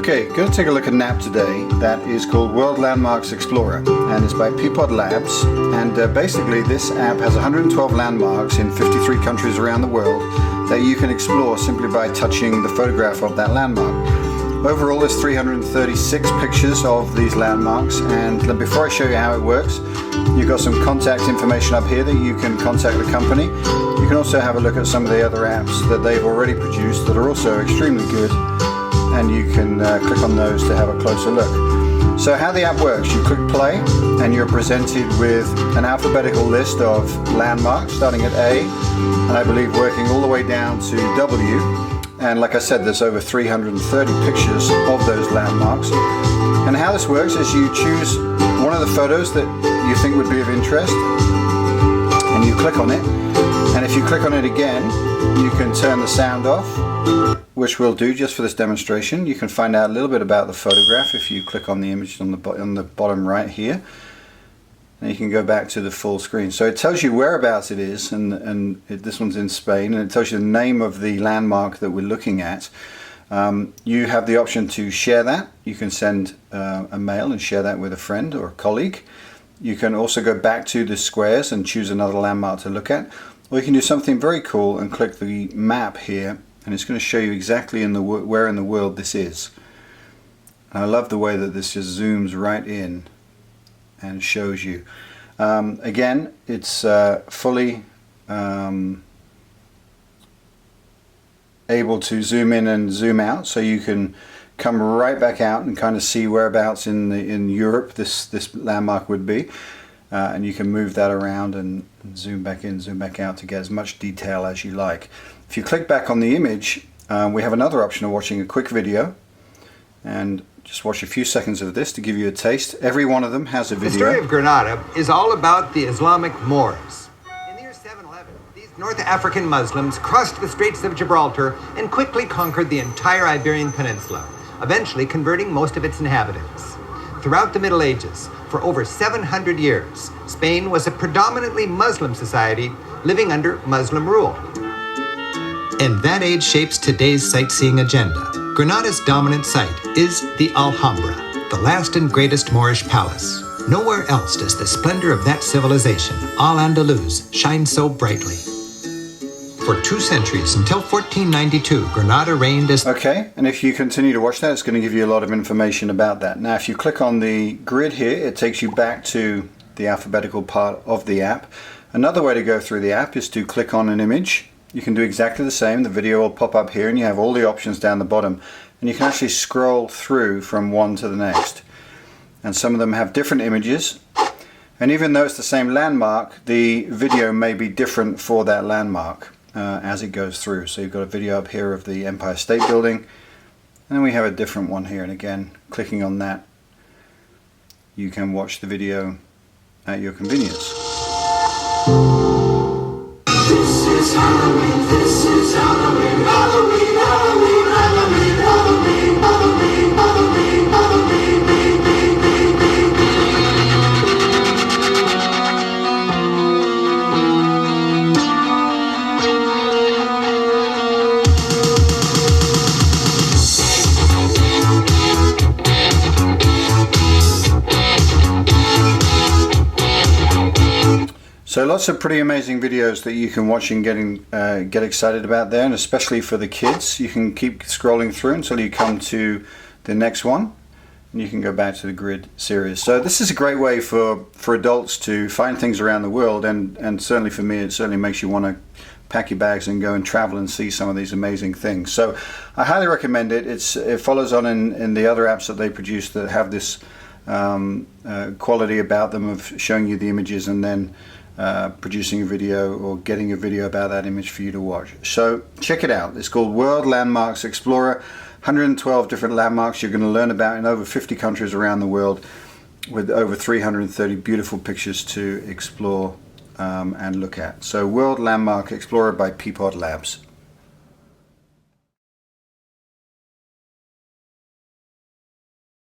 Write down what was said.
Okay, going to take a look at an app today that is called World Landmarks Explorer, and it's by Peapod Labs. And basically this app has 112 landmarks in 53 countries around the world that you can explore simply by touching the photograph of that landmark. Overall there's 336 pictures of these landmarks, and before I show you how it works, you've got some contact information up here that you can contact the company. You can also have a look at some of the other apps that they've already produced that are also extremely good, and you can click on those to have a closer look. So how the app works, you click play and you're presented with an alphabetical list of landmarks starting at A and I believe working all the way down to W. And like I said, there's over 330 pictures of those landmarks. And how this works is you choose one of the photos that you think would be of interest and you click on it. And if you click on it again, you can turn the sound off, which we'll do just for this demonstration. You can find out a little bit about the photograph if you click on the image on the bottom right here. And you can go back to the full screen. So it tells you whereabouts it is, this one's in Spain, and it tells you the name of the landmark that we're looking at. You have the option to share that. You can send a mail and share that with a friend or a colleague. You can also go back to the squares and choose another landmark to look at. Or you can do something very cool and click the map here, and it's going to show you exactly where in the world this is. And I love the way that this just zooms right in and shows you. Again, it's fully able to zoom in and zoom out, so you can come right back out and kind of see whereabouts in Europe this landmark would be. And you can move that around and zoom back in, zoom back out to get as much detail as you like. If you click back on the image, we have another option of watching a quick video, and just watch a few seconds of this to give you a taste. Every one of them has a video. The story of Granada is all about the Islamic Moors. In the year 711, these North African Muslims crossed the Straits of Gibraltar and quickly conquered the entire Iberian Peninsula, eventually converting most of its inhabitants. Throughout the Middle Ages, for over 700 years, Spain was a predominantly Muslim society living under Muslim rule. And that age shapes today's sightseeing agenda. Granada's dominant site is the Alhambra, the last and greatest Moorish palace. Nowhere else does the splendor of that civilization, Al-Andalus, shine so brightly. For 2 centuries, until 1492, Granada reigned as... Okay, and if you continue to watch that, it's going to give you a lot of information about that. Now, if you click on the grid here, it takes you back to the alphabetical part of the app. Another way to go through the app is to click on an image. You can do exactly the same. The video will pop up here and you have all the options down the bottom. And you can actually scroll through from one to the next. And some of them have different images. And even though it's the same landmark, the video may be different for that landmark as it goes through. So you've got a video up here of the Empire State Building. And then we have a different one here. And again, clicking on that, you can watch the video at your convenience. This is Halloween, this is Halloween, Halloween, Halloween, Halloween, Halloween, Halloween, Halloween, Halloween, So lots of pretty amazing videos that you can watch and get excited about there, and especially for the kids. You can keep scrolling through until you come to the next one, and you can go back to the grid series. So this is a great way for adults to find things around the world, and certainly for me, it certainly makes you want to pack your bags and go and travel and see some of these amazing things. So I highly recommend it. It follows on in the other apps that they produce that have this quality about them of showing you the images and then producing a video or getting a video about that image for you to watch. So check it out. It's called World Landmarks Explorer. 112 different landmarks you're going to learn about in over 50 countries around the world, with over 330 beautiful pictures to explore and look at. So World Landmark Explorer by Peapod Labs.